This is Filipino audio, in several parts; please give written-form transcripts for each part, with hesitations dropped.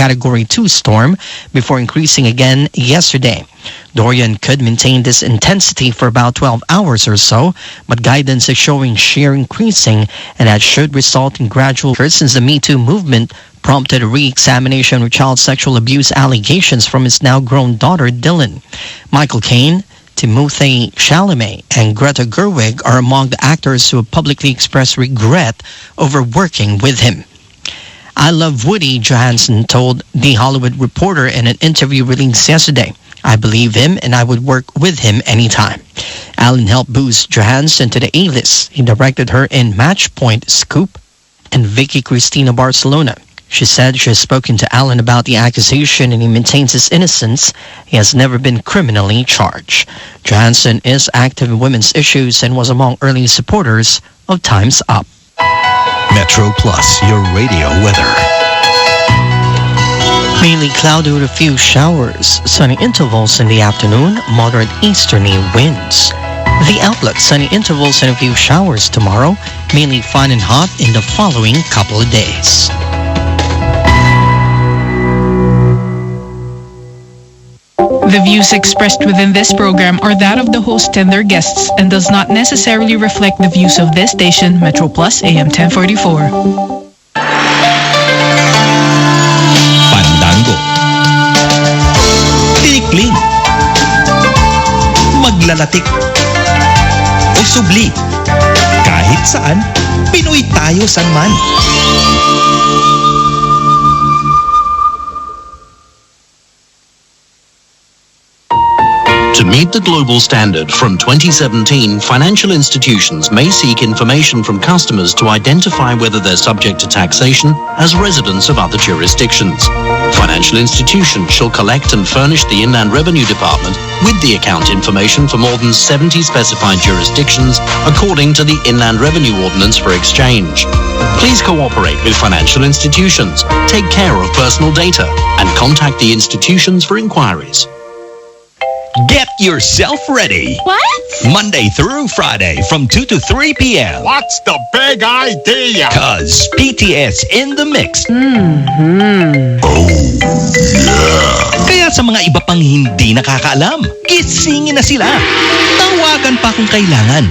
Category 2 storm before increasing again yesterday. Dorian could maintain this intensity for about 12 hours or so, but guidance is showing sheer increasing, and that should result in gradual since the Me Too movement prompted a re-examination of child sexual abuse allegations from his now-grown daughter, Dylan. Michael Caine, Timothée Chalamet, and Greta Gerwig are among the actors who have publicly expressed regret over working with him. I love Woody, Johansson told The Hollywood Reporter in an interview released yesterday. I believe him and I would work with him anytime. Allen helped boost Johansson to the A-list. He directed her in Match Point, Scoop, and Vicky Cristina Barcelona. She said she has spoken to Allen about the accusation and he maintains his innocence. He has never been criminally charged. Johansson is active in women's issues and was among early supporters of Time's Up. Metro Plus, your radio weather. Mainly cloudy with a few showers. Sunny intervals in the afternoon, moderate easterly winds. The outlook, sunny intervals and a few showers tomorrow, mainly fine and hot in the following couple of days. The views expressed within this program are that of the host and their guests and does not necessarily reflect the views of this station, Metro Plus AM 1044. Pandango. Tinikling. Maglalatik. O subli. Kahit saan, Pinoy tayo san man. To meet the global standard from 2017, financial institutions may seek information from customers to identify whether they're subject to taxation as residents of other jurisdictions. Financial institutions shall collect and furnish the Inland Revenue Department with the account information for more than 70 specified jurisdictions according to the Inland Revenue Ordinance for exchange. Please cooperate with financial institutions, take care of personal data, and contact the institutions for inquiries. Get yourself ready. What? Monday through Friday from 2 to 3 p.m. What's the big idea? Cause PTS in the mix. Mm-hmm. Oh, yeah. Kaya sa mga iba pang hindi nakakaalam, gisingin na sila. Tawagan pa kung kailangan.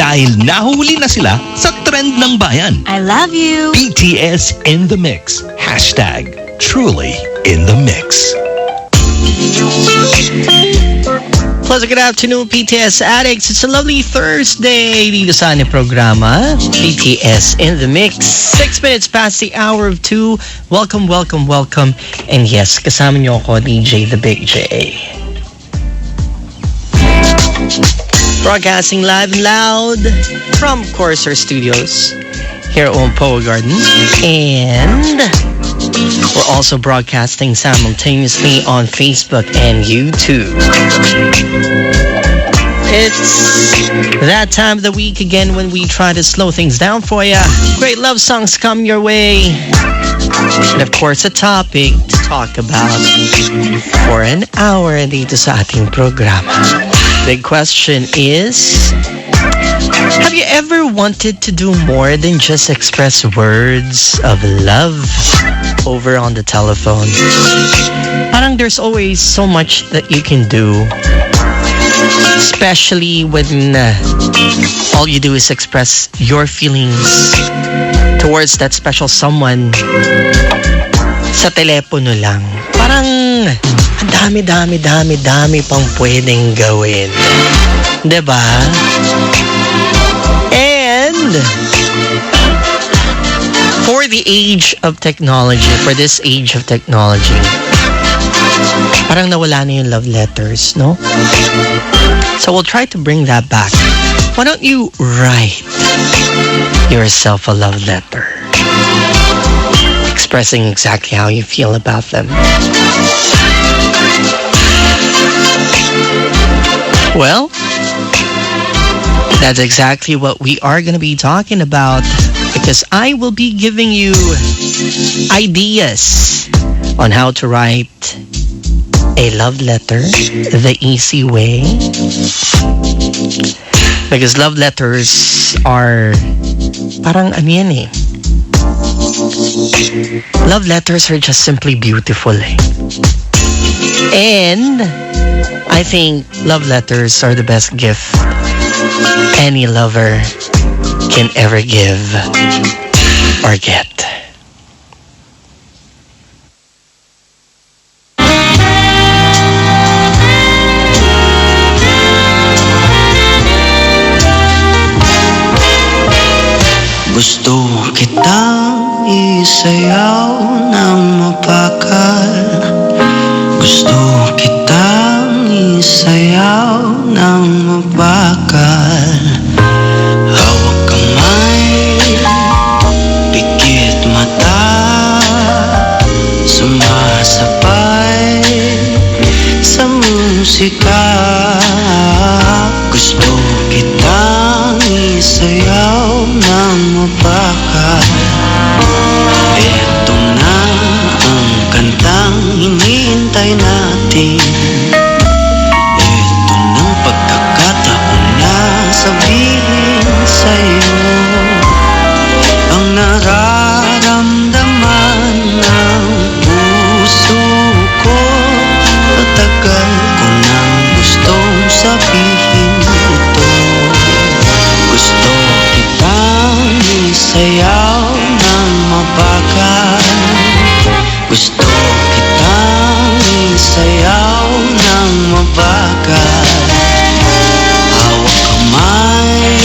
Dahil nahuli na sila sa trend ng bayan. I love you. PTS in the mix. Hashtag truly in the mix. Pleasant good afternoon, PTS addicts. It's a lovely Thursday dito sa ating programa, PTS in the Mix. 6 minutes past the hour of 2. Welcome, welcome, welcome. And yes, kasama niyo ako, DJ The Big J. Broadcasting live and loud from, of course, our studios here at Poa Garden. And we're also broadcasting simultaneously on Facebook and YouTube. It's that time of the week again when we try to slow things down for you. Great love songs come your way. And of course, a topic to talk about for an hour dito sa ating programa. The question is, have you ever wanted to do more than just express words of love over on the telephone? Parang there's always so much that you can do, especially when all you do is express your feelings towards that special someone sa telepono lang. Parang ang dami pang pwedeng gawin. Diba? And for the age of technology, for this age of technology, parang nawala na yung love letters, no? So we'll try to bring that back. Why don't you write yourself a love letter, expressing exactly how you feel about them? Well, that's exactly what we are going to be talking about, because I will be giving you ideas on how to write a love letter the easy way. Because love letters are parang ano yan eh. Love letters are just simply beautiful. And I think love letters are the best gift any lover can ever give or get. Gusto kitang isayaw ng mapakal. Gusto kitang isayaw ng mapakal. Hawak kamay, pikit mata, sumasabay sa musika. Gusto kitang isayaw ng mapakal. Ito na ang kantang hinihintay natin. Ito ng pagkakataon na sabihin sa'yo ang nararamdaman ng puso ko. Matagal ko nang gustong sabihin ito. Gusto kitang isayaw ng mabagal. Gusto kitang isayaw ng mabagal. Hawak kamay,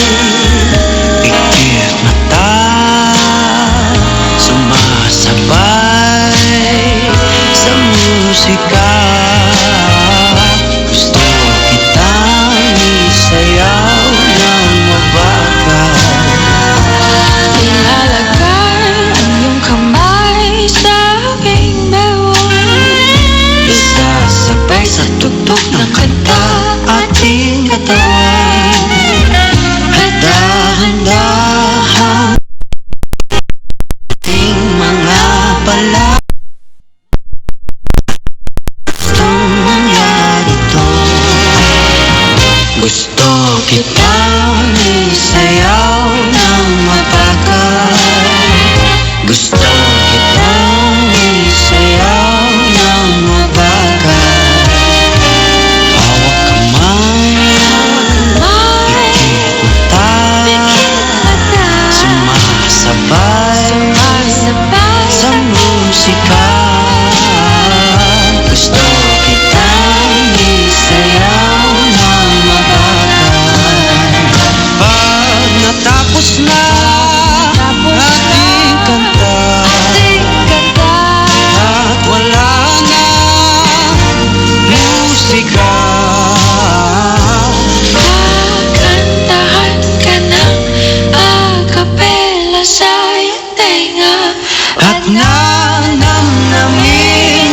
pikit mata, sumasabay sa musika. Gusto kitang isayaw ng mabagal. Ilalagay ang iyong kamay sa aking bewang. Isasabay sa tugtog ng kanta ating katawan. At dahan-dahan ating mga pala. Gustong mangyari to. Gusto kitang isayaw ng mabagal. Gusto kitang isayaw ng mabagal. Hawak kamay, pikit mata, sumasabay sa musika. Gusto kitang isayaw ng mabagal. Pag natapos na ating kanta at wala na musika, Kakantahan ka ng acapella sa iyong tenga. at nanamnamin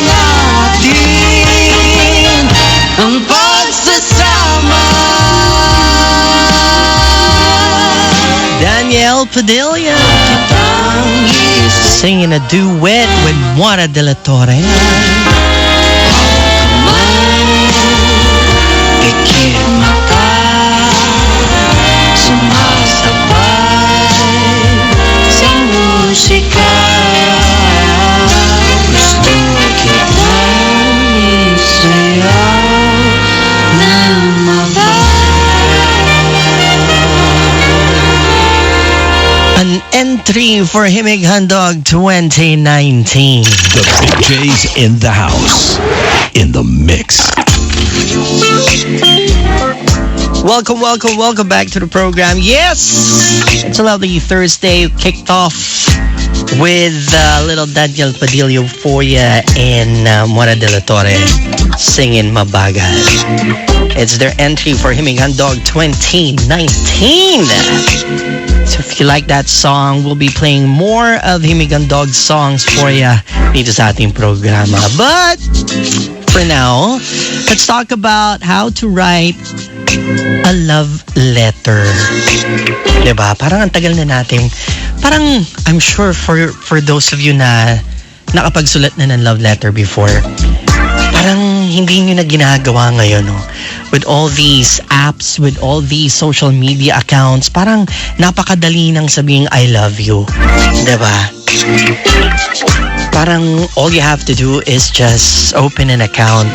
natin ang pagsasama. Danielle Padilla Kitang isa singing a duet with Mora de la Torre. kamay, pikit mata, sumasabay sa musika. Gusto kitang isayaw ng An entry for Himig Handog 2019. The BJ's in the house. In the mix. Welcome back to the program. Yes! It's a lovely Thursday. Kicked off with little Daniel Padilla for you and Mora de la Torre singing Mabagal. It's their entry for Himig Handog 2019. So if you like that song, we'll be playing more of Himig Handog songs for you dito sa ating programa. But for now, let's talk about how to write a love letter. Diba? Parang ang tagal na natin. Parang, I'm sure for those of you na nakapagsulat na ng love letter before, parang hindi nyo na ginagawa ngayon, no? With all these apps, with all these social media accounts, parang napakadali nang sabihing I love you. Diba? Parang all you have to do is just open an account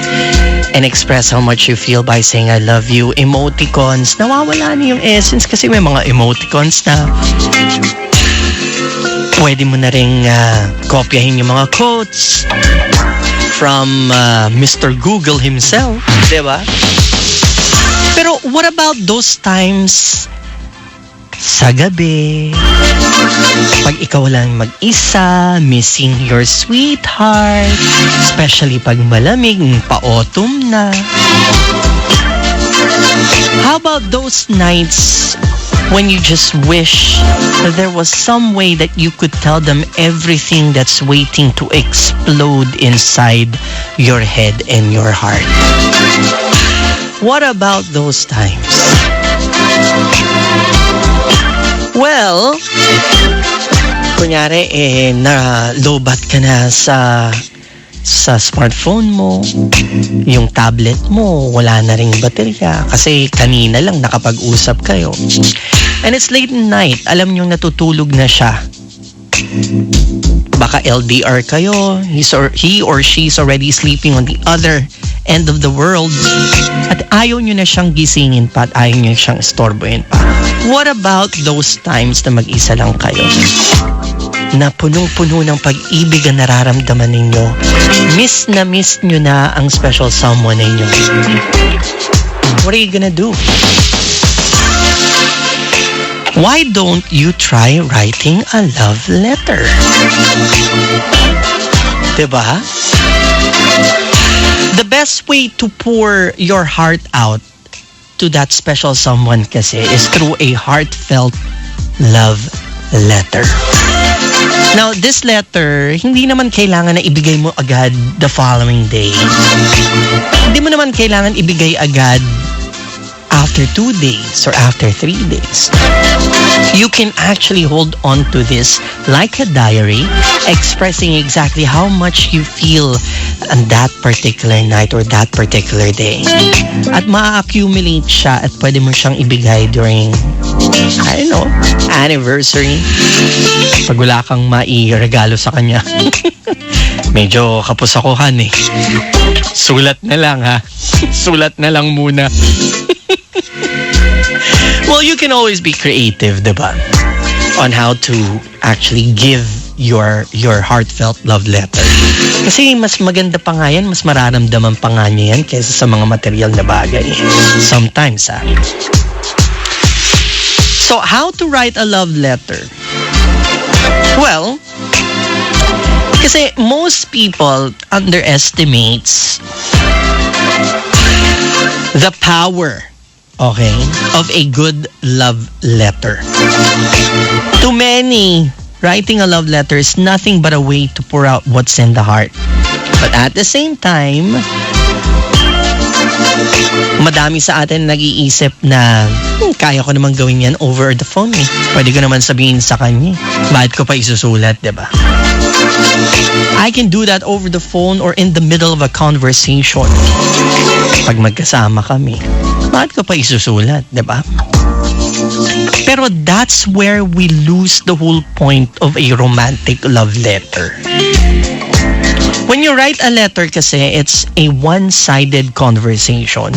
and express how much you feel by saying I love you. Emoticons, nawawala na yung essence kasi may mga emoticons na pwede mo na rin kopyahin yung mga quotes from Mr. Google himself, di ba? Pero what about those times sa gabi, pag ikaw lang mag-isa, missing your sweetheart, especially pag malamig, pa-autumn na. How about those nights when you just wish that there was some way that you could tell them everything that's waiting to explode inside your head and your heart? What about those times? Well, kunyari na-lowbat ka na sa smartphone mo, yung tablet mo, wala na ring baterya kasi kanina lang nakapag-usap kayo. And it's late night, alam nyo natutulog na siya. Baka LDR kayo, he or she's already sleeping on the other end of the world at ayaw nyo na siyang gisingin pa at ayaw nyo siyang istorbohin pa. What about those times na mag-isa lang kayo? Na punong-puno ng pag-ibig ang nararamdaman ninyo. Miss na miss nyo na ang special someone ninyo. What are you gonna do? Why don't you try writing a love letter? Diba? The best way to pour your heart out to that special someone kasi is through a heartfelt love letter. Now, this letter, hindi naman kailangan na ibigay mo agad the following day. Hindi mo naman kailangan ibigay agad after 2 days or after 3 days. You can actually hold on to this like a diary, expressing exactly how much you feel on that particular night or that particular day. At ma-accumulate siya at pwede mo siyang ibigay during, I don't know, anniversary. Pag wala kang mai-regalo sa kanya. Medyo kapusakuhan eh. Sulat na lang ha. Sulat na lang muna. Well, you can always be creative, diba? On how to actually give your heartfelt love letter. Kasi mas maganda pa nga yan, mas mararamdaman pa nga niya yan kaysa sa mga material na bagay. Sometimes, ha? So, how to write a love letter? Well, kasi most people underestimates the power, okay, of a good love letter. To many, writing a love letter is nothing but a way to pour out what's in the heart. But at the same time, madami sa atin nag-iisip na kaya ko naman gawin yan over the phone eh. Pwede ko naman sabihin sa kanya. Bakit ko pa isusulat, diba? I can do that over the phone or in the middle of a conversation. Pag magkasama kami. Bakit ko pa isusulat, diba? Pero that's where we lose the whole point of a romantic love letter. When you write a letter kasi, it's a one-sided conversation.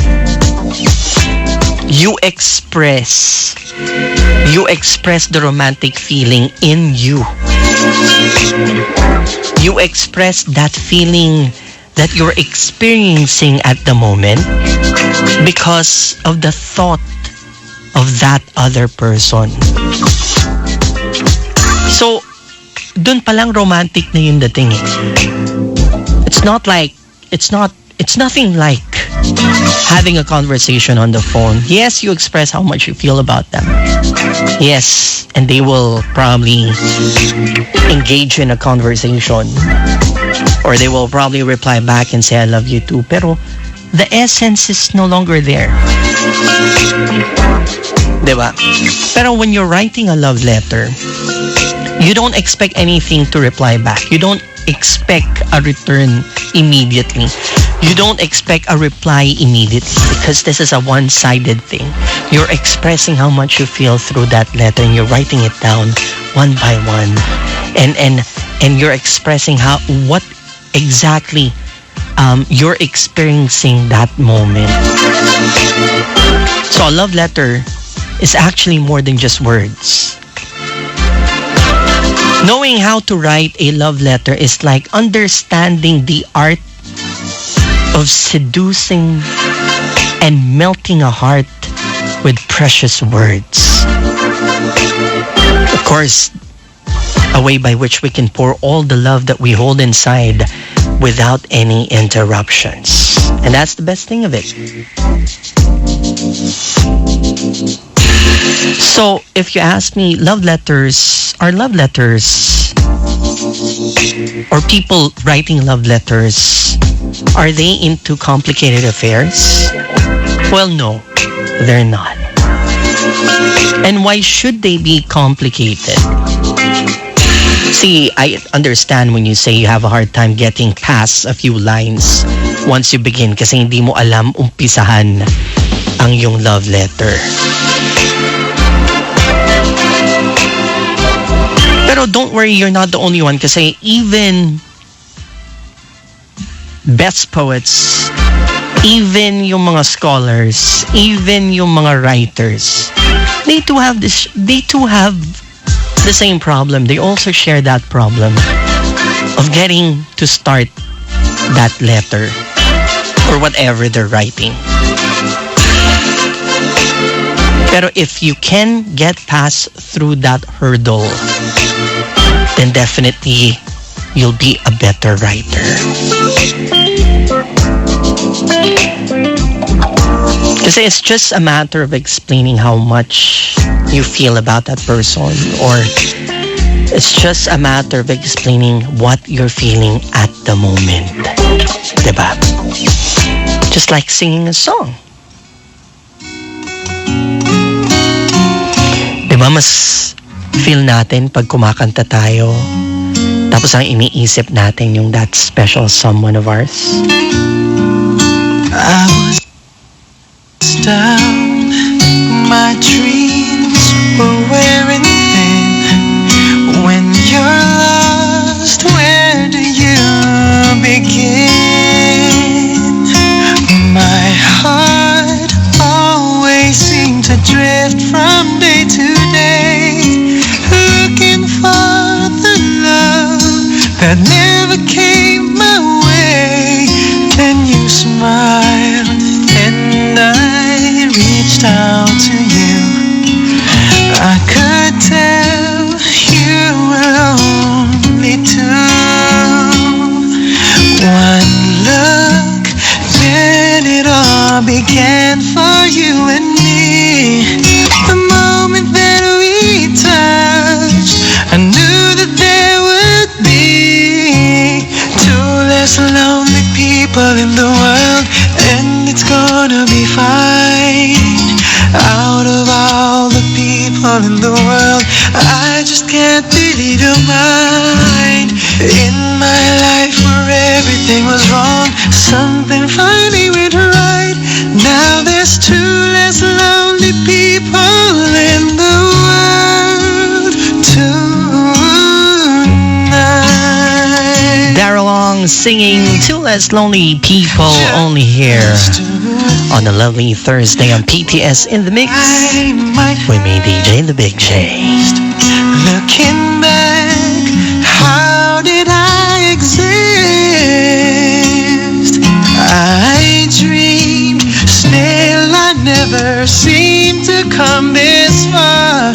You express the romantic feeling in you. You express that feeling that you're experiencing at the moment because of the thought of that other person. So, dun palang romantic na yung dating eh. It's nothing like having a conversation on the phone. Yes, you express how much you feel about them. Yes, and they will probably engage in a conversation. Or they will probably reply back and say, I love you too. Pero the essence is no longer there. Diba? Pero when you're writing a love letter, you don't expect anything to reply back. You don't expect a return immediately. You don't expect a reply immediately because this is a one-sided thing. You're expressing how much you feel through that letter and you're writing it down one by one. and you're expressing what exactly you're experiencing that moment. So a love letter is actually more than just words. Knowing how to write a love letter is like understanding the art of seducing and melting a heart with precious words. Of course, a way by which we can pour all the love that we hold inside without any interruptions. And that's the best thing of it. So, if you ask me, love letters or people writing love letters, are they into complicated affairs? Well, no, they're not. And why should they be complicated? See, I understand when you say you have a hard time getting past a few lines once you begin kasi hindi mo alam umpisahan ang iyong love letter. Pero don't worry, you're not the only one kasi even best poets, even yung mga scholars, even yung mga writers, they too have the same problem. They also share that problem of getting to start that letter or whatever they're writing. Pero if you can get past through that hurdle, then definitely you'll be a better writer. Kasi it's just a matter of explaining how much you feel about that person, or it's just a matter of explaining what you're feeling at the moment. Diba? Just like singing a song. Diba mas feel natin pag kumakanta tayo, tapos ang iniisip natin yung that special someone of ours? I was down, my dreams were wearing thin. When you're lost, where do you begin? My heart always seemed to drift from day to day, looking for the love that never came my way. Then you smiled and I reached out to you. I could tell you were only two. One look, then it all began for you and me. The moment that we touched, I knew that there would be two less lonely people in the world, and it's gonna be fine. Out of all the people in the world, I just can't believe you're mine. In my life where everything was wrong, something finally went right. Now there's two less lonely people in the world tonight. Daryl Long singing Two Less Lonely People, only here on a lovely Thursday on PTS in the Mix with me, DJ The Big J. Looking back, how did I exist? I dreamed, still I never seemed to come this far.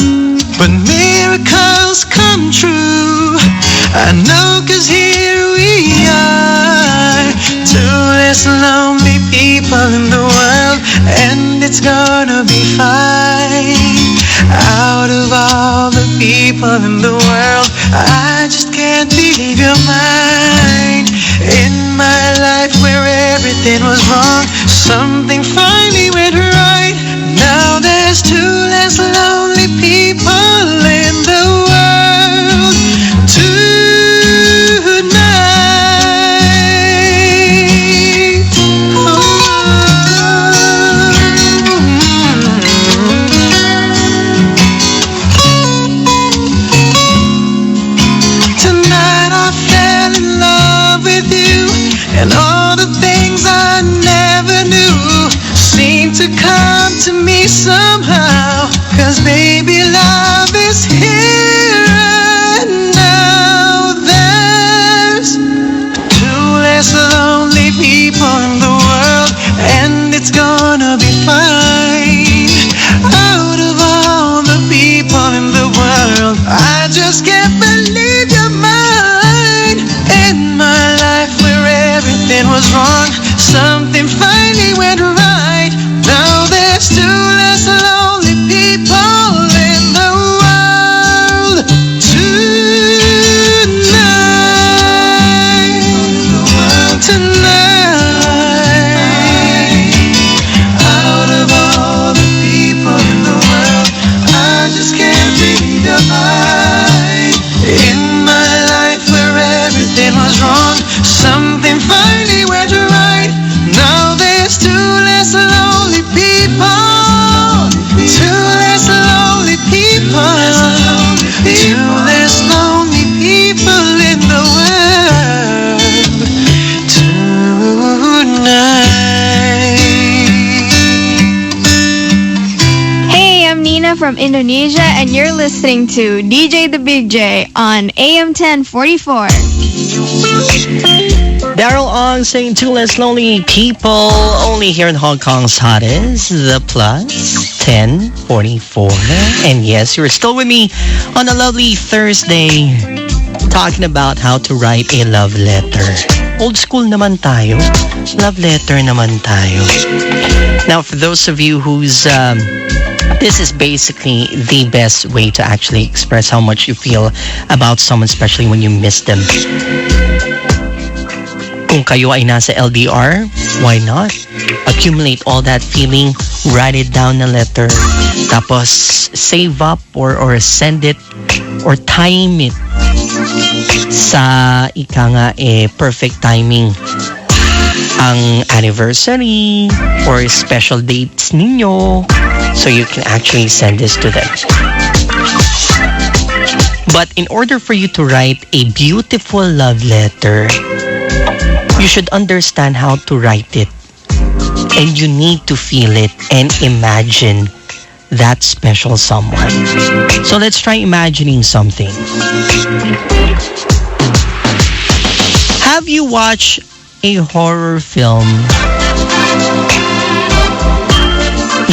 But miracles come true, I know, 'cause here we are. Two less lonely people in the world, and it's gonna be fine. Out of all the people in the world, I just can't believe you're mine. In my life where everything was wrong, something finally went right. Now there's two less lonely people in the world tonight. to me somehow. 'Cause baby, love is here and now. There's two less lonely people in the world, and it's gonna be fine. Out of all the people in the world, I just can't believe you're mine. In my life where everything was wrong, something finally went right. Now there's two less lonely people in the world tonight. Tonight. Out of all the people in the world, I just can't believe you're mine. In my life where everything was wrong, something finally went right. Now there's two less lonely people. Two less lonely people. Two less lonely people in the world tonight. Hey, I'm Nina from Indonesia, and you're listening to DJ The Big J on AM 1044. Daryl Ong saying two less lonely people, only here in Hong Kong's hottest, the Plus 1044. And yes, you're still with me on a lovely Thursday, talking about how to write a love letter. Old school naman tayo. Love letter naman tayo. Now, for those of you who's this is basically the best way to actually express how much you feel about someone, especially when you miss them. Kung kayo ay nasa LDR, why not? Accumulate all that feeling, write it down in a letter, tapos save up or send it or time it sa ika nga perfect timing. Ang anniversary or special dates ninyo, so you can actually send this to them. But in order for you to write a beautiful love letter, you should understand how to write it. And you need to feel it and imagine that special someone. So let's try imagining something. Have you watched a horror film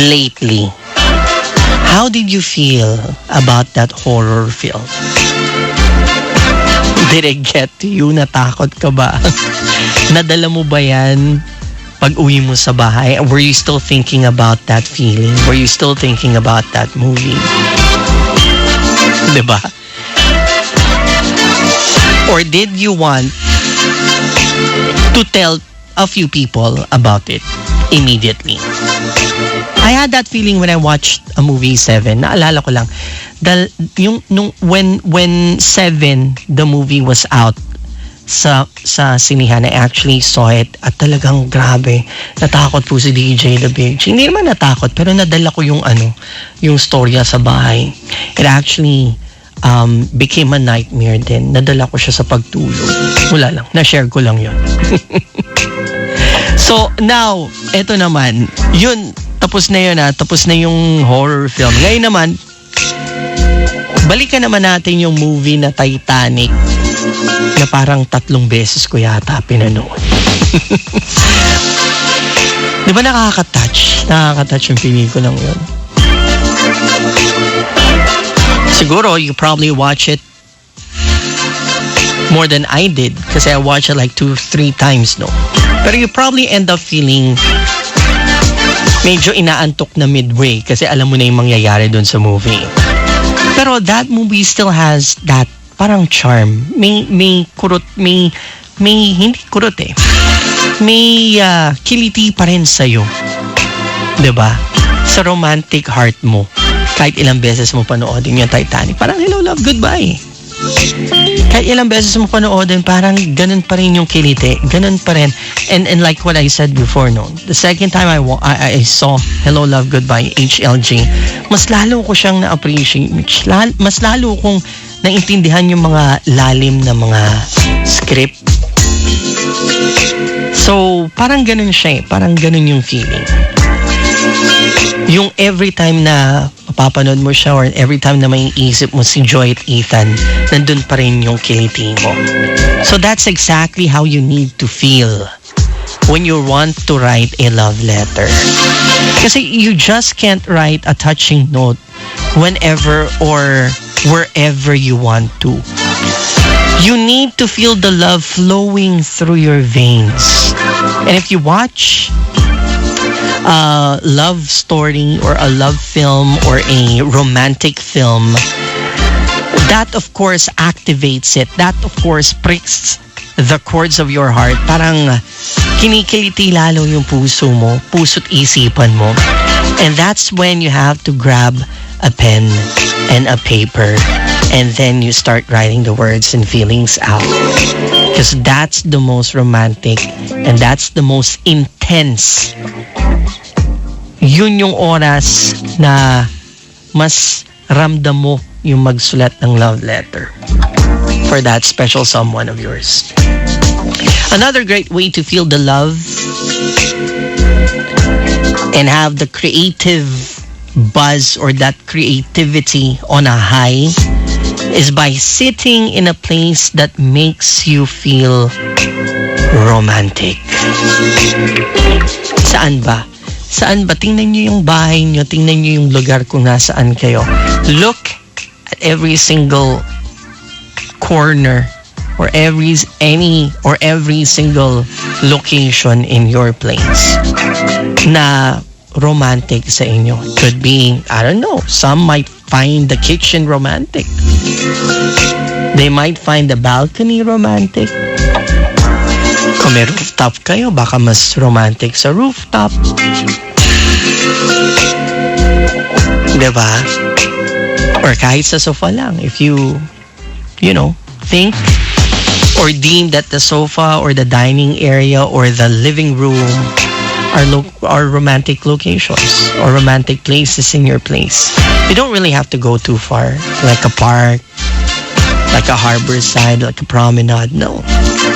lately? How did you feel about that horror film? Did it get to you? Natakot ka ba? Nadala mo ba yan pag uwi mo sa bahay? Were you still thinking about that feeling? Were you still thinking about that movie? Diba? Or did you want to tell a few people about it immediately? I had that feeling when I watched a movie 7. Naalala ko lang. When 7, the movie was out sa sinihan, I actually saw it at talagang grabe. Natakot po si DJ The Big J. Hindi naman natakot, pero nadala ko yung storya sa bahay. It actually became a nightmare din. Nadala ko siya sa pagtulog. Wala lang. Na-share ko lang yun. So, now, eto naman. Yun, tapos na yun Tapos na yung horror film. Ngayon naman, balikan naman natin yung movie na Titanic na parang 3 beses ko yata pinanood. Di ba nakaka-touch? Nakaka-touch yung pelikulang yun. Siguro, you probably watch it more than I did kasi I watched it like 2-3 times, no? Pero you probably end up feeling medyo inaantok na midway kasi alam mo na yung mangyayari dun sa movie. Pero that movie still has that parang charm. May kurot, may hindi kurot May kiliti pa rin sa'yo. Diba? Sa romantic heart mo. Kahit ilang beses mo panoodin yung Titanic. Parang hello, love, goodbye. Kahit ilang beses mo panoodin, parang ganun pa rin yung kiliti. Ganun pa rin. And like what I said before, no? The second time I saw Hello, Love, Goodbye, HLG, mas lalo ko siyang na-appreciate. Mas lalo kong naintindihan yung mga lalim na mga script. So, parang ganun siya Parang ganun yung feeling. Yung every time na mapapanood mo siya or every time na may isip mo si Joy at Ethan, nandun pa rin yung kiliti mo. So that's exactly how you need to feel when you want to write a love letter. Kasi you just can't write a touching note whenever or wherever you want to. You need to feel the love flowing through your veins. And if you watch a love story or a love film or a romantic film, that of course activates it. That of course pricks the chords of your heart. Parang kinikiliti lalo yung puso mo, puso't isipan mo. And that's when you have to grab a pen and a paper and then you start writing the words and feelings out. Because that's the most romantic and that's the most intense. Yun yung oras na mas ramdam mo yung magsulat ng love letter for that special someone of yours. Another great way to feel the love and have the creative buzz or that creativity on a high is by sitting in a place that makes you feel romantic. Saan ba? Saan ba? Tingnan nyo yung bahay nyo, tingnan nyo yung lugar kung nasaan kayo. Look at every single corner or every single location in your place na romantic sa inyo. Could be, I don't know, some might find the kitchen romantic. They might find the balcony romantic. Kung may rooftop kayo, baka mas romantic sa rooftop. Diba? Or kahit sa sofa lang. If you know, think or deem that the sofa or the dining area or the living room are romantic locations or romantic places in your place. You don't really have to go too far, like a park, like a harbor side, like a promenade. No.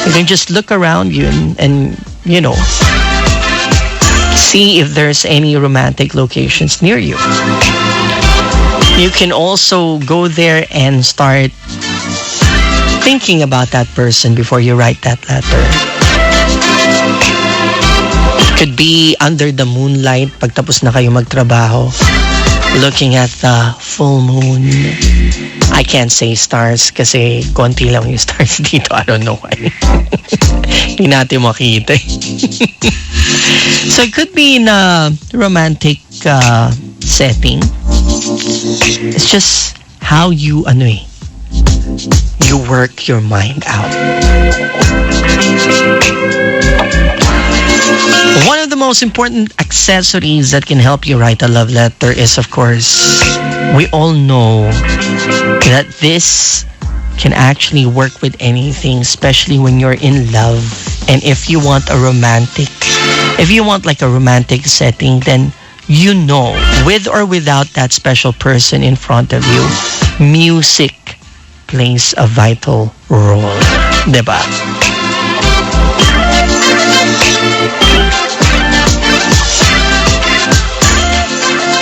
You can just look around you and you know, see if there's any romantic locations near you. You can also go there and start thinking about that person before you write that letter. It could be under the moonlight pag tapos na kayo magtrabaho, looking at the full moon. I can't say stars kasi konti lang yung stars dito. I don't know why. Hindi natin makita. So it could be in a romantic setting. It's just how you you work your mind out. One of the most important accessories that can help you write a love letter is, of course, we all know that this can actually work with anything, especially when you're in love. And if you want like a romantic setting, then you know, with or without that special person in front of you, music plays a vital role. Diba?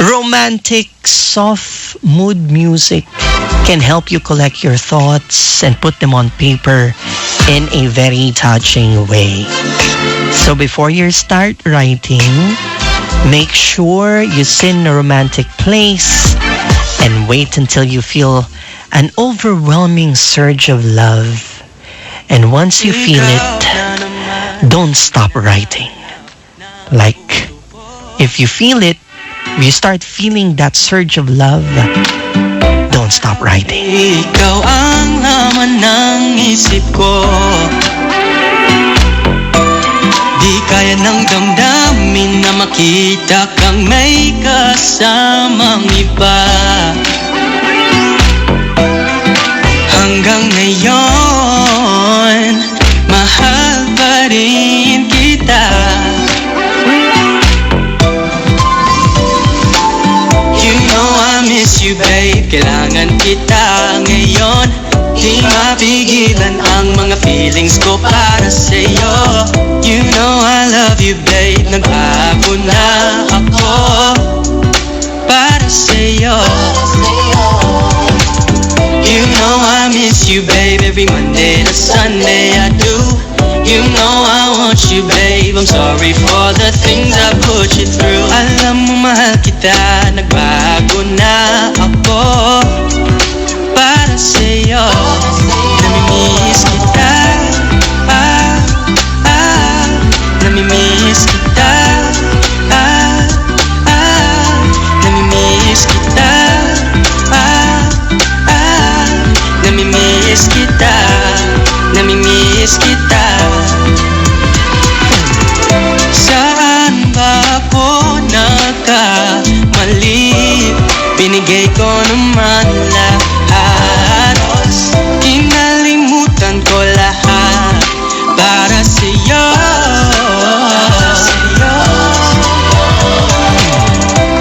Romantic, soft mood music can help you collect your thoughts and put them on paper in a very touching way. So before you start writing, make sure you sit in a romantic place and wait until you feel an overwhelming surge of love. And once you feel it, don't stop writing. Like, if you feel it, if you start feeling that surge of love, don't stop writing. Ikaw ang laman ng isip ko. Di kaya ng damdamin na makita kang may kasamang iba. Hanggang ngayon, mahal pa rin kita. You know I miss you, babe. Kailangan kita ngayon. Di mapigilan ang mga feelings ko para sa'yo. You know I love you, babe. Nag-aako na ako. you, babe, every Monday to Sunday I do. You know I want you, babe. I'm sorry for the things I put you through. Alam mo, mahal kita. Nagbago na ako para sa'yo. Namimiss kita. Namimiss kita. Namimiss kita. Namimiss kita. Namimiss kita. Saan ba ako nagkamali? Binigay ko naman lahat. Kinalimutan ko lahat para sa'yo.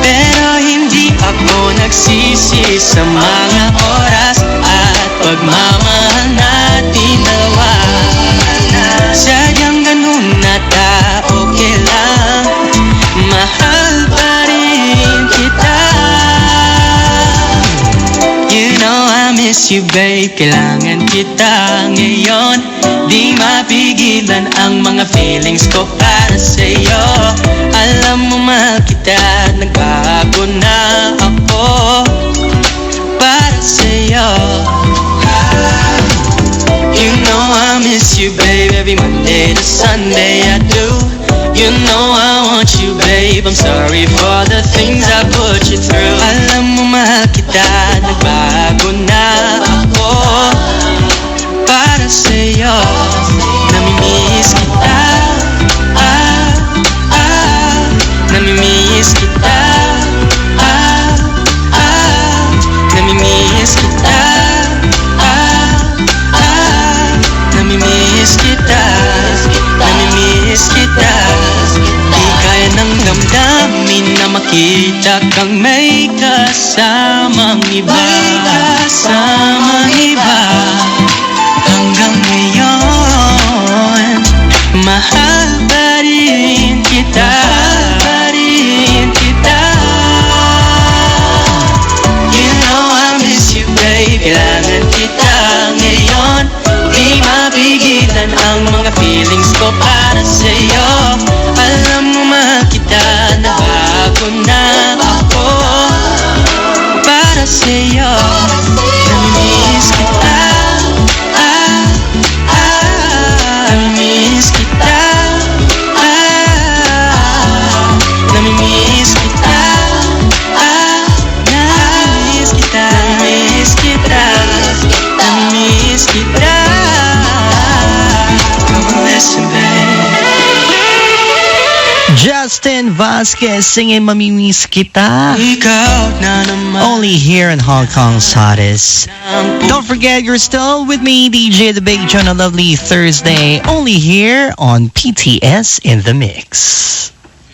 Pero hindi ako nagsisi sa mga oras at pagmamahal natin dalawa. Sadyang ganun na okay lang. Mahal pa rin kita. You know I miss you, babe. Kailangan kita ngayon. Di mapigilan ang mga feelings ko para sa'yo. Alam mo, mahal kita. Nagbago na ako para sa'yo. You know I miss you, babe, every Monday to Sunday I do. You know I want you, babe. I'm sorry for the things I put you through. Alam mo, mahal kita. Nagbago na ako para sa'yo. Namimiss kita. Namimiss kita. Namimiss kita. Namimiss kita. Namimiss kita. Di kaya nang damdamin na makita kang may kasamang iba. May kasamang iba. Hanggang ngayon, mahal pa rin kita. Mahal pa rin kita. You know I miss you, babe. Kailangan kita ngayon. Di mapigilan ang mga feelings ko para sa'yo. Alam mo, mahal kita. Nabago na ako para sa'yo. Namimiss kita. Namimiss kita. Namimiss kita. Namimiss kita. Namimiss kita. Namimiss kita. Come on, listen, babe. Justin Vasquez singing Mamimiss Kita. Ikaw na naman. Only here in Hong Kong's hottest. Don't forget, you're still with me, DJ The Big John, on a lovely Thursday. Only here on PTS in the Mix.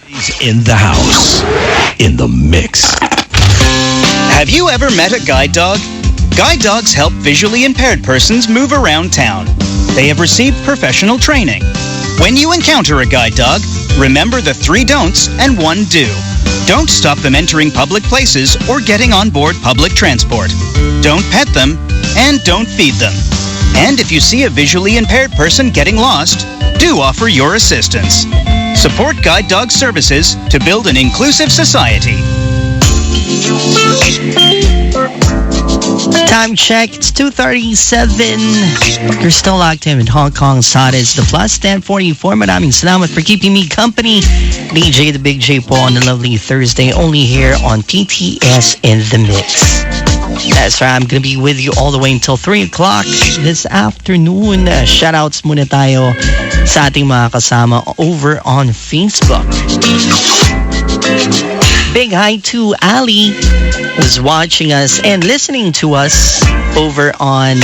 He's in the house, in the mix. Have you ever met a guide dog? Guide dogs help visually impaired persons move around town. They have received professional training. When you encounter a guide dog, remember the 3 don'ts and 1 do. Don't stop them entering public places or getting on board public transport. Don't pet them and don't feed them. And if you see a visually impaired person getting lost, do offer your assistance. Support guide dog services to build an inclusive society. Time check, it's 2:37. You're still active in Hong Kong's hottest, the Plus 1044. Maraming salamat for keeping me company. DJ The Big J po on a lovely Thursday, only here on PTS in the Mix. That's right, I'm gonna be with you all the way until 3 o'clock this afternoon. Shoutouts muna tayo sa ating mga kasama over on Facebook. Big hi to Ali, who's watching us and listening to us over on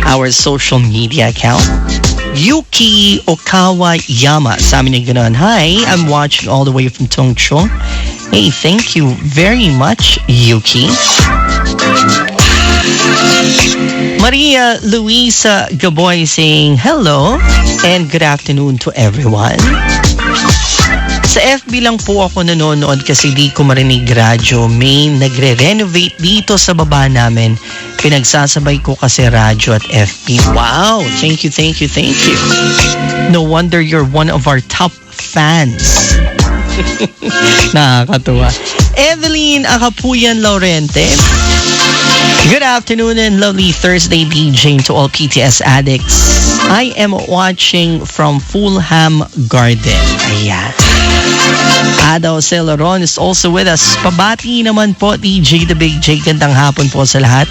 our social media account. Yuki Okawa Yama, sabi niya gano'n, hi, I'm watching all the way from Tongchong. Hey, thank you very much, Yuki. Maria Luisa Gaboy saying hello and good afternoon to everyone. Sa FB lang po ako nanonood kasi di ko marinig radyo. May nagre-renovate dito sa baba namin. Pinagsasabay ko kasi radyo at FB. Wow! Thank you. No wonder you're one of our top fans. Nakakatuwa. Evelyn Akapuyan Laurente. Good afternoon and lovely Thursday DJ to all PTS addicts. I am watching from Fulham Garden. Ayan. Adaw Celeron is also with us. Pabati naman po DJ The Big J. Gandang hapon po sa lahat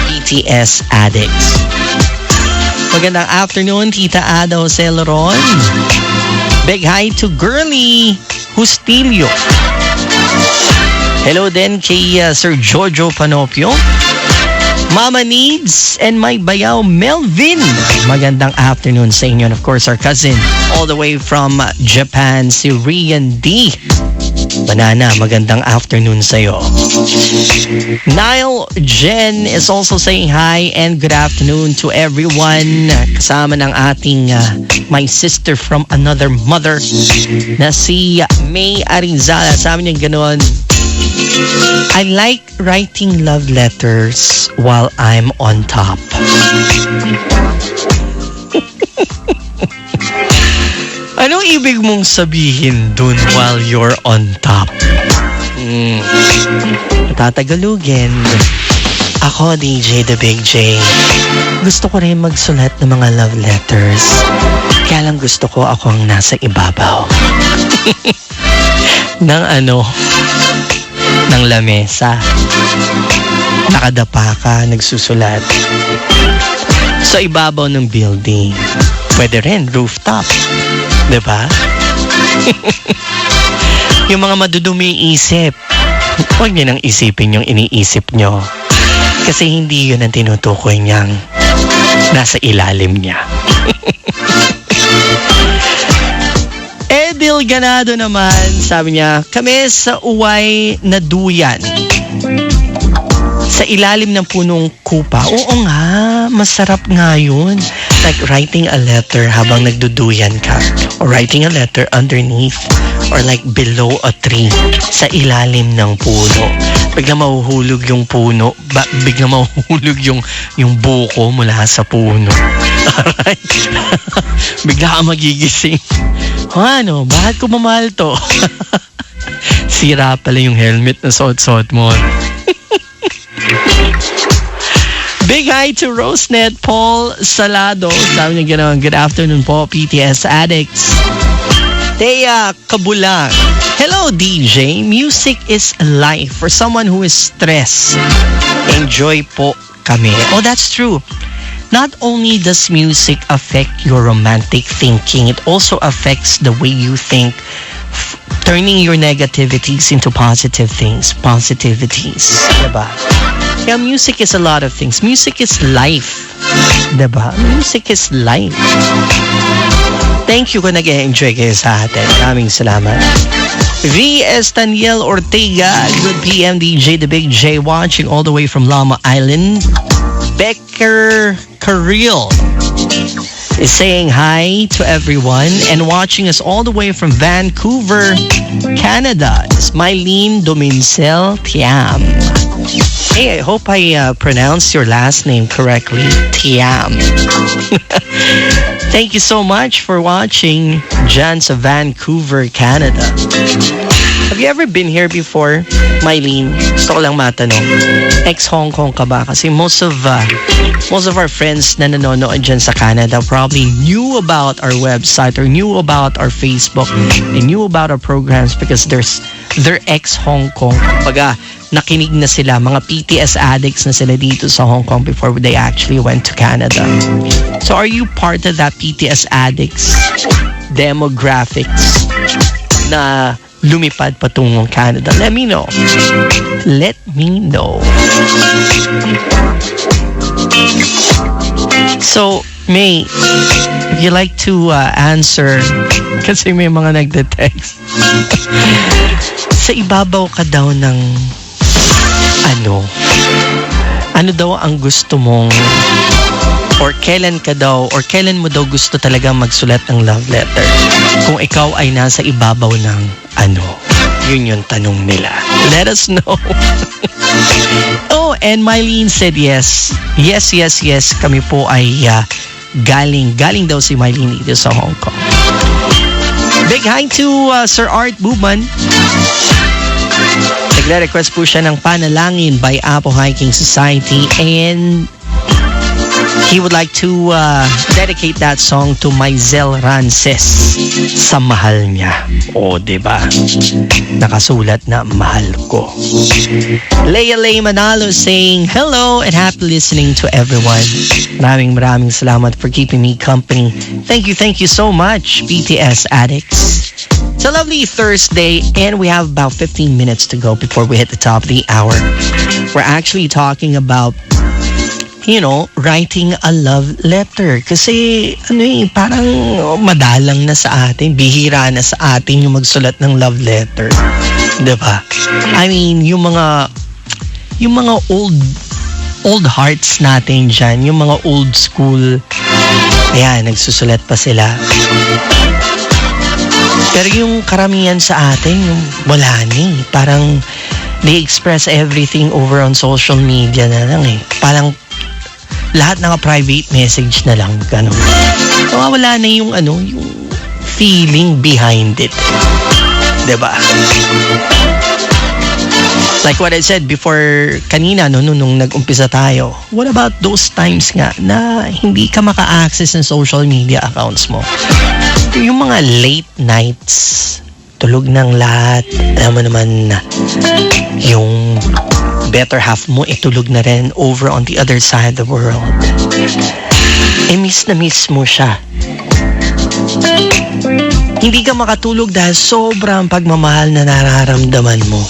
PTS addicts. Magandang afternoon Tita Adaw Celeron. Big hi to Girly Hustilio. Hello din kay Sir Jojo Panopio. Mama Needs and my bayaw Melvin. Magandang afternoon sa inyo. And of course, our cousin all the way from Japan, si Rian D. Banana, magandang afternoon sa'yo. Niall Jen is also saying hi and good afternoon to everyone. Kasama ng ating my sister from another mother na si May Arizala. Sabi niya ganoon, I like writing love letters while I'm on top. Anong ibig mong sabihin dun while you're on top? Tatagalugin. Ako, DJ The Big J, gusto ko rin magsulat ng mga love letters. Kaya lang gusto ko ako ang nasa ibabaw. ng lamesa. Nakadapa ka, nagsusulat. Sa ibabaw ng building. Pwede rin, rooftop. Diba? Yung mga madudumi isip, huwag niyo nang isipin yung iniisip nyo. Kasi hindi yun ang tinutukoy niyang nasa ilalim niya. Edil Ganado naman, sabi niya, kami sa uway na duyan. Sa ilalim ng punong kupa. Oo nga, masarap nga yun. Like writing a letter habang nagduduyan ka. Or writing a letter underneath. Or like below a tree. Sa ilalim ng puno. Bigla mahuhulog yung puno. Bigla mahuhulog yung buko mula sa puno. Alright? Bigla ka magigising. Ano, bakit ko mamahal to? Sira pala yung helmet na suot-suot mo. Big hi to Rosenet Paul Salado. Sabi niya gano'n, good afternoon po, PTS addicts. Thea Kabulang. Hello, DJ. Music is life for someone who is stressed. Enjoy po kami. Oh, that's true. Not only does music affect your romantic thinking, it also affects the way you think, turning your negativities into positive things, positivities. Diba? Yeah, music is a lot of things. Music is life. Diba? Music is life. Thank you kung nag-enjoy kayo sa atin. Maraming salamat. V. Estaniel Ortega, good PM DJ The Big J, watching all the way from Llama Island. Becker Carril is saying hi to everyone and watching us all the way from Vancouver, Canada. It's Mylene Domincel Tiam. Hey, I hope I pronounced your last name correctly. Tiam. Thank you so much for watching Jan sa Vancouver, Canada. Have you ever been here before, Mylene? Gusto ko lang matanong. Ex-Hong Kong ka ba? Kasi most of our friends na nanonood dyan sa Canada probably knew about our website or knew about our Facebook and knew about our programs because they're ex-Hong Kong. Kumbaga, nakinig na sila. Mga PTS addicts na sila dito sa Hong Kong before they actually went to Canada. So are you part of that PTS addicts demographics na lumipad patungong Canada? Let me know. Let me know. So, May, if you like to answer, kasi may mga nagde-text. Sa ibabaw ka daw ng ano daw ang gusto mong or kailan mo daw gusto talaga magsulat ng love letter kung ikaw ay nasa ibabaw ng Yun yung tanong nila. Let us know. Oh, and Mylene said yes. Yes. Kami po ay galing daw si Mylene dito sa Hong Kong. Big hi to Sir Art Buban. Nagre-request po siya ng Panalangin by Apo Hiking Society, and he would like to dedicate that song to Maizel Rances sa mahal niya. O, diba? Nakasulat na mahal ko. Leia Manalo saying hello and happy listening to everyone. Maraming salamat for keeping me company. Thank you so much, PTS addicts. It's a lovely Thursday, and we have about 15 minutes to go before we hit the top of the hour. We're actually talking about, writing a love letter. Kasi, parang madalang na sa atin, bihira na sa atin yung magsulat ng love letter. Diba? I mean, yung mga old hearts natin dyan, yung mga old school, ayan, nagsusulat pa sila. Pero yung karamihan sa atin, yung wala na eh. Parang they express everything over on social media na lang eh. Parang lahat private message na lang, ganun. So, wala na yung yung feeling behind it. Diba? Like what I said before kanina, nung nag-umpisa tayo, what about those times nga na hindi ka maka-access ng social media accounts mo? Yung mga late nights, tulog ng lahat, alam mo naman, yung better half mo itulog na rin over on the other side of the world. Miss na miss mo siya. Hindi ka makatulog dahil sobrang pagmamahal na nararamdaman mo.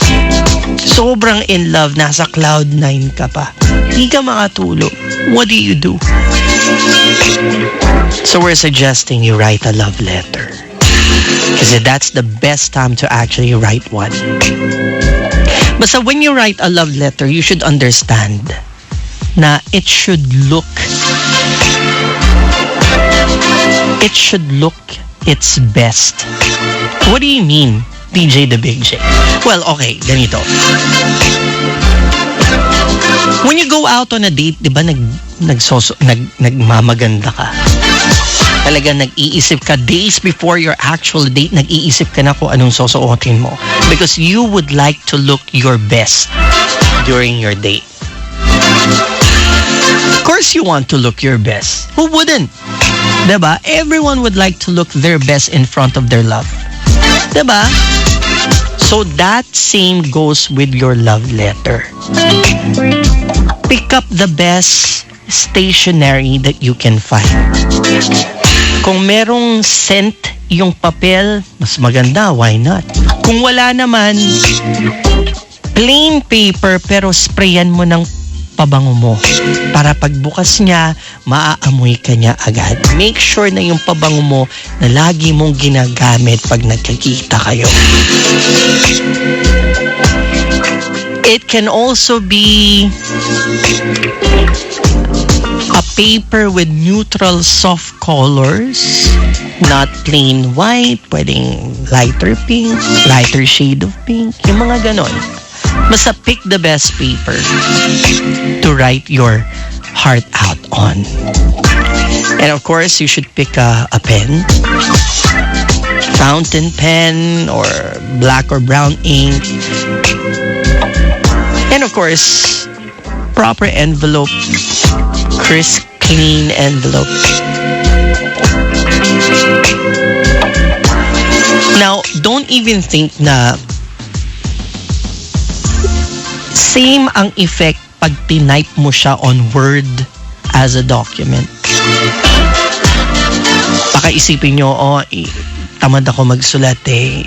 Sobrang in love, nasa cloud 9 ka pa. Hindi ka makatulog. What do you do? So we're suggesting you write a love letter. Kasi that's the best time to actually write one. But so when you write a love letter, you should understand na it should look its best. What do you mean, DJ the Big J? Well, okay, ganito. When you go out on a date, di ba nagmamaganda ka? Talaga nag-iisip ka days before your actual date, nag-iisip ka na kung anong susuotin mo. Because you would like to look your best during your date. Of course you want to look your best. Who wouldn't? Diba? Everyone would like to look their best in front of their love. Diba? So that same goes with your love letter. Pick up the best stationery that you can find. Kung merong scent yung papel, mas maganda, why not? Kung wala naman, plain paper pero sprayan mo ng pabango mo para pagbukas niya, maaamoy ka niya agad. Make sure na yung pabango mo na lagi mong ginagamit pag nagkikita kayo. It can also be a paper with neutral soft colors, not plain white, pwedeng lighter pink, lighter shade of pink, yung mga ganon. Basta pick the best paper to write your heart out on. And of course, you should pick a pen, fountain pen or black or brown ink. And of course, proper envelope, crisp, clean envelope. Now, don't even think na same ang effect pag tinype mo siya on Word as a document. Baka isipin nyo, tamad ako magsulat eh.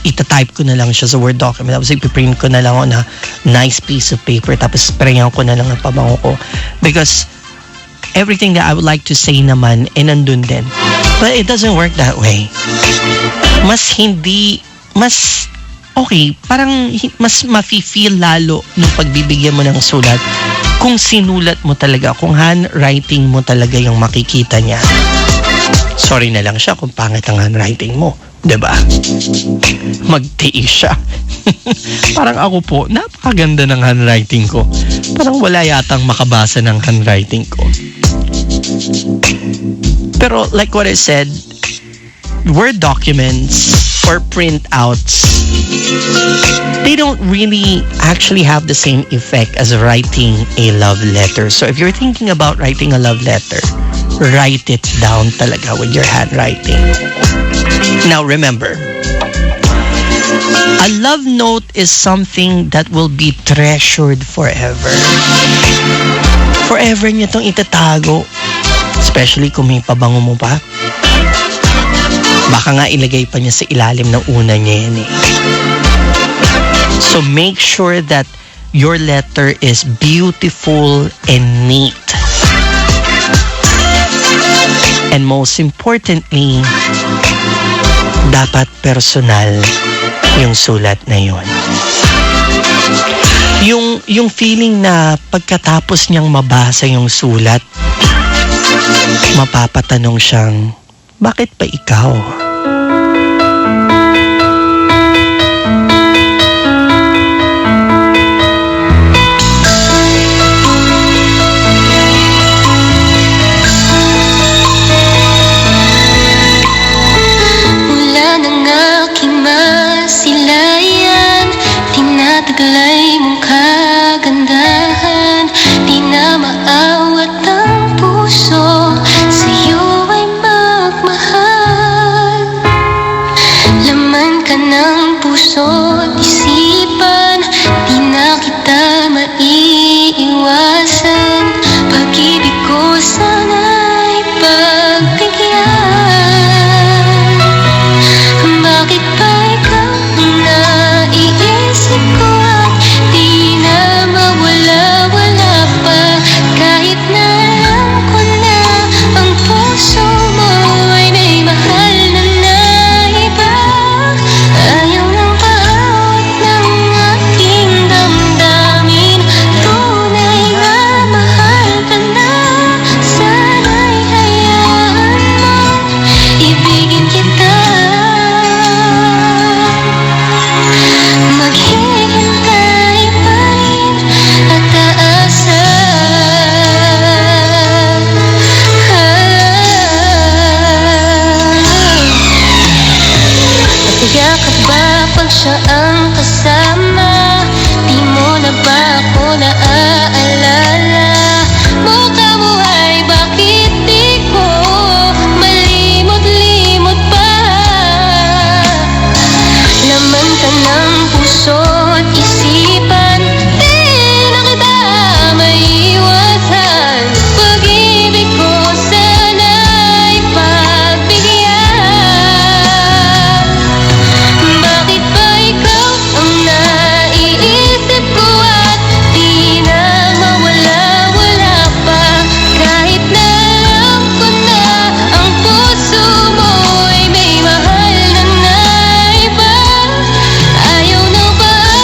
Itatype ko na lang siya sa Word document. Tapos ipiprint ko na lang on a nice piece of paper. Tapos sprayan ko na lang ang pabango ko. Because everything that I would like to say naman, nandun din. But it doesn't work that way. Okay, parang mas mafe-feel lalo nung pagbibigyan mo ng sulat kung sinulat mo talaga, kung handwriting mo talaga yung makikita niya. Sorry na lang siya kung pangit ang handwriting mo. Diba? Magtiis siya. Parang ako po, napakaganda ng handwriting ko. Parang wala yatang makabasa ng handwriting ko. Pero like what I said, Word documents or printouts, they don't really actually have the same effect as writing a love letter. So if you're thinking about writing a love letter, write it down talaga with your handwriting. Now remember, a love note is something that will be treasured forever. Forever niya itong itatago. Especially kung may pabango mo pa. Baka nga ilagay pa niya sa ilalim ng una niya yan eh. So make sure that your letter is beautiful and neat. And most importantly, dapat personal yung sulat na yun. Yung feeling na pagkatapos niyang mabasa yung sulat, mapapatanong siyang, bakit pa ikaw? Mula ng aking masilayan, tinataglay mong kagandahan, di na maawat ang puso, sa'yo ay magmahal. Laman ka ng puso at isipan, di na kita maiiwasan, pag-ibig ko sana'y pagbigyan. Bakit ba ikaw ang naiisip ko at di na mawala-wala pa, kahit na alam ko na ang puso mo ay may mahal na iba. Ayaw ng paawat ng aking damdamin, tunay na mahal ka na. Sana'y hayaan mong ibigin kita. Maghihintay pa rin at aasa. Napayakap ba pag siya ang kasama? Di mo na ba ako naaalala? Mukha mo ay bakit di ko malimot-limot pa? Laman ka ng puso at isipan, di na kita maiiwasan, pag-ibig ko sana'y pagbigyan. Bakit ba ikaw ang naiisip ko at di na mawala-wala pa, kahit na alam ko na ang puso mo ay may mahal na iba. Ayaw ng paawat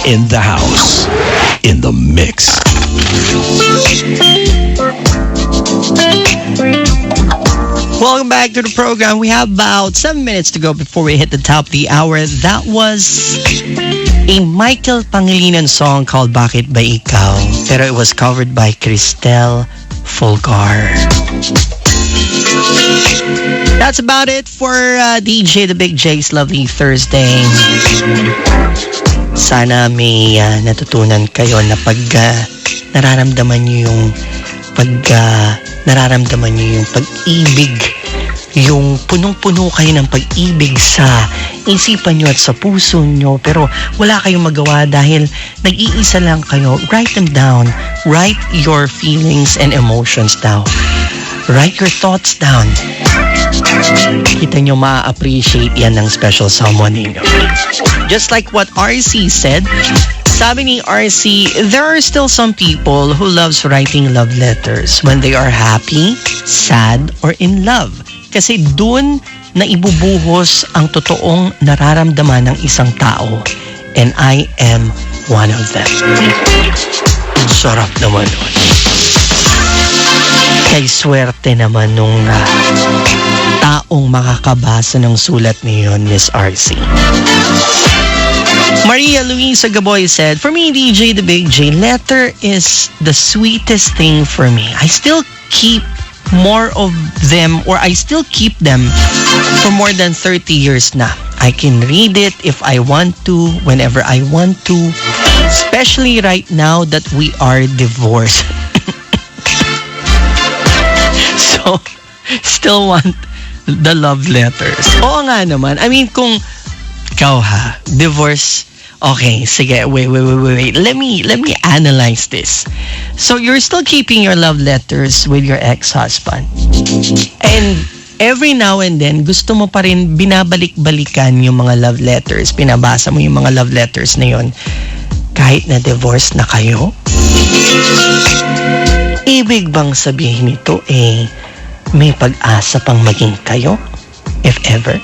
in the house, in the mix. Welcome back to the program. We have about 7 minutes to go before we hit the top of the hour. That was a Michael Pangilinan song called Bakit Ba Ikaw? Pero it was covered by Cristel Fulgar. That's about it for DJ The Big J's Lovely Thursday. Sana may natutunan kayo na pag nararamdaman nyo yung pag-ibig, yung punong-puno kayo ng pag-ibig sa isipan nyo at sa puso nyo, pero wala kayong magawa dahil nag-iisa lang kayo. Write them down. Write your feelings and emotions down. Write your thoughts down. Kita nyo, ma-appreciate yan ng special someone ninyo. Just like what RC said, sabi ni RC, there are still some people who loves writing love letters when they are happy, sad, or in love. Kasi dun na ibubuhos ang totoong nararamdaman ng isang tao. And I am one of them. Sarap naman nun. Kay swerte naman nung taong makakabasa ng sulat niyon, Miss RC. Maria Luisa Gaboy said, for me, DJ The Big J, letter is the sweetest thing for me. I still keep more of them, or I still keep them for more than 30 years na. I can read it if I want to, whenever I want to, especially right now that we are divorced. So, still want the love letters. Oo nga naman. I mean, kung ikaw divorce, okay, sige, wait. Let me analyze this. So, you're still keeping your love letters with your ex-husband. And every now and then, gusto mo pa rin binabalik-balikan yung mga love letters. Pinabasa mo yung mga love letters na yun. Kahit na divorce na kayo? Ibig bang sabihin nito may pag-asa pang maging kayo? If ever?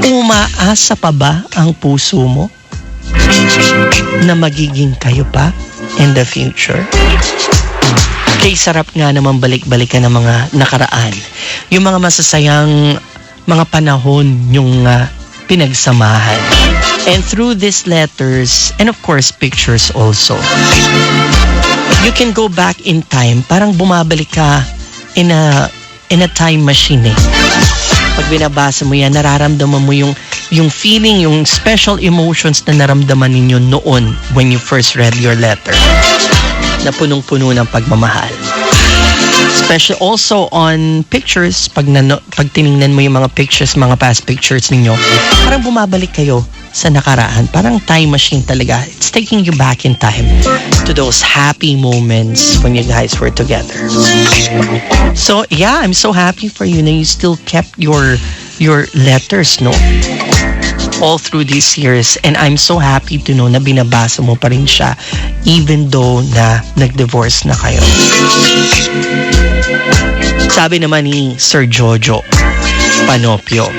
Umaasa pa ba ang puso mo na magiging kayo pa in the future? Kay sarap nga naman balik-balikan ng mga nakaraan. Yung mga masasayang mga panahon yung pinagsamahan. And through these letters, and of course pictures also, you can go back in time. Parang bumabalik ka in a time machine Pag binabasa mo yan, nararamdaman mo yung feeling, yung special emotions na naramdaman ninyo noon when you first read your letter. Na punong-puno ng pagmamahal. Especially also on pictures, pag tiningnan mo yung mga pictures, mga past pictures ninyo, parang bumabalik kayo sa nakaraan. Parang time machine talaga. It's taking you back in time to those happy moments when you guys were together. So, yeah, I'm so happy for you na you still kept your letters, no? All through these years. And I'm so happy to know na binabasa mo pa rin siya even though na nag-divorce na kayo. Sabi naman ni Sir Jojo Panopio,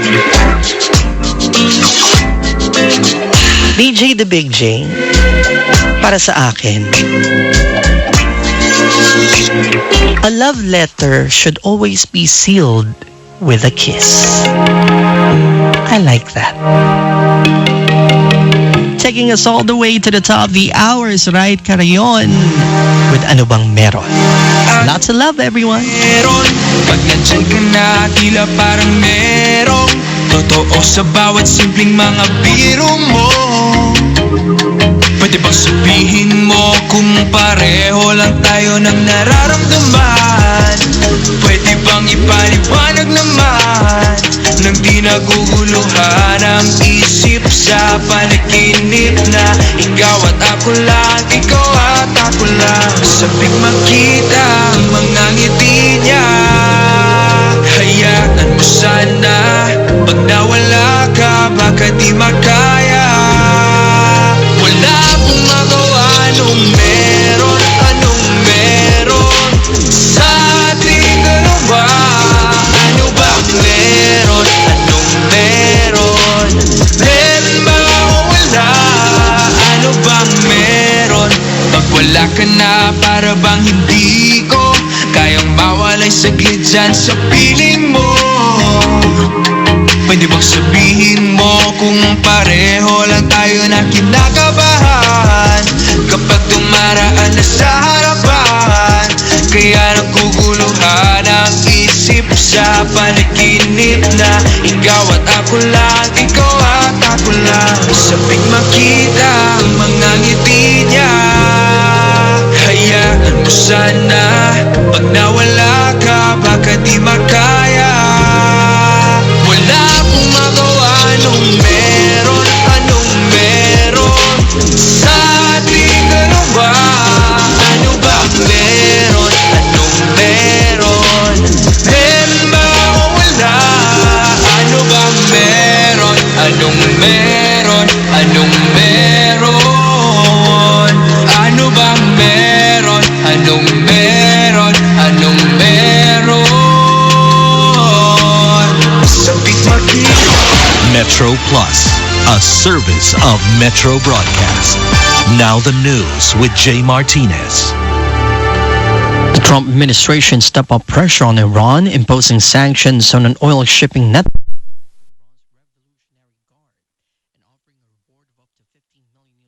DJ The Big J, para sa akin, a love letter should always be sealed with a kiss. I like that. Taking us all the way to the top of the hours, right, Karayon? With Ano Bang Meron. Lots of love, everyone. Meron, pag nandyan ka na, tila parang merong totoo sa bawat simpleng mga biro mo. Pwede bang sabihin mo kung pareho lang tayo ng nararamdaman? Pwede bang ipaliwanag naman nang di naguguluhan ang isip sa panaginip na ikaw at ako lang, ikaw at ako lang. Sabik makita ang mga ngiti niya. Hayaan mo sana, pag nawala ka, baka di makaya. Wala akong magawa, anong meron sa ating dalawa? Ano ba meron? Anong meron? Meron ba o wala? Ano Saglit dyan sa piling mo, pwede bang sabihin mo kung pareho lang tayo na kinakabahan kapag dumaraan na sa harapan? Kaya naguguluhan ang isip sa panaginip na ikaw at ako lang, ikaw at ako lang. Sabik makita ang mga ngiti niya, hayaan mo sana pag nawala ka baka di makaya. Wala akong magawa, anong meron, anong meron sa ating dalawa? Ano ba ang meron, anong meron? Meron ba o wala? Ano ba ang meron, anong meron, anong meron? Ano ba ang meron, anong meron, anong meron? Sabik makita. Metro Plus, a service of Metro Broadcast. Now the news with Jay Martinez. The Trump administration stepped up pressure on Iran, imposing sanctions on an oil shipping network and offering a reward of up to $15 million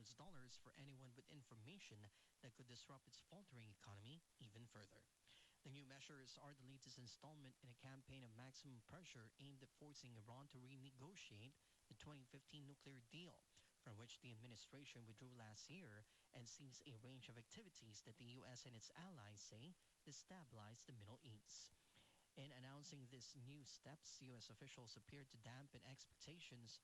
for anyone with information that could disrupt its faltering economy even further. The new measures are the latest installment in a campaign of maximum pressure aimed at forcing Iran to renegotiate the 2015 nuclear deal, from which the administration withdrew last year and sees a range of activities that the U.S. and its allies say destabilize the Middle East. In announcing these new steps, U.S. officials appeared to dampen expectations